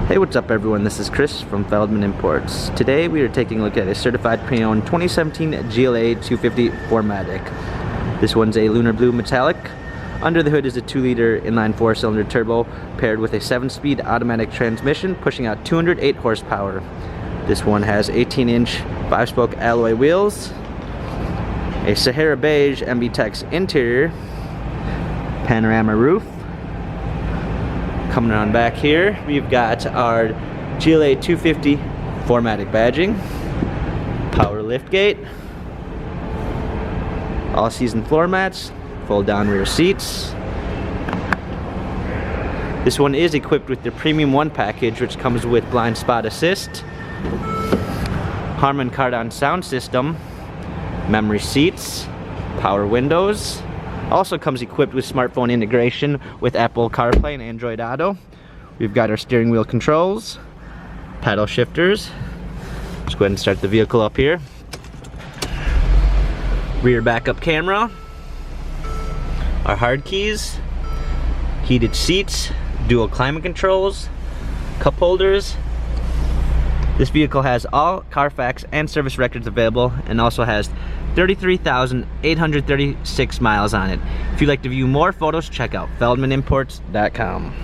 Hey, what's up everyone? This is Chris from Feldmann Imports. Today we are taking a look at a certified pre-owned 2017 GLA 250 4MATIC. This one's a lunar blue metallic. Under the hood is a 2-liter inline 4-cylinder turbo paired with a 7-speed automatic transmission pushing out 208 horsepower. This one has 18-inch 5-spoke alloy wheels, a Sahara beige MB-Tex interior, panorama roof. Coming on back here, we've got our GLA 250 4MATIC badging, power liftgate, all-season floor mats, fold-down rear seats. This one is equipped with the Premium 1 package, which comes with blind spot assist, Harman Kardon sound system, memory seats, power windows. Also comes equipped with smartphone integration with Apple CarPlay and Android Auto. We've got our steering wheel controls, paddle shifters. Let's go ahead and start the vehicle up here. Rear backup camera, our hard keys, heated seats, dual climate controls, cup holders. This vehicle has all Carfax and service records available and also has 33,836 miles on it. If you'd like to view more photos, check out feldmanimports.com.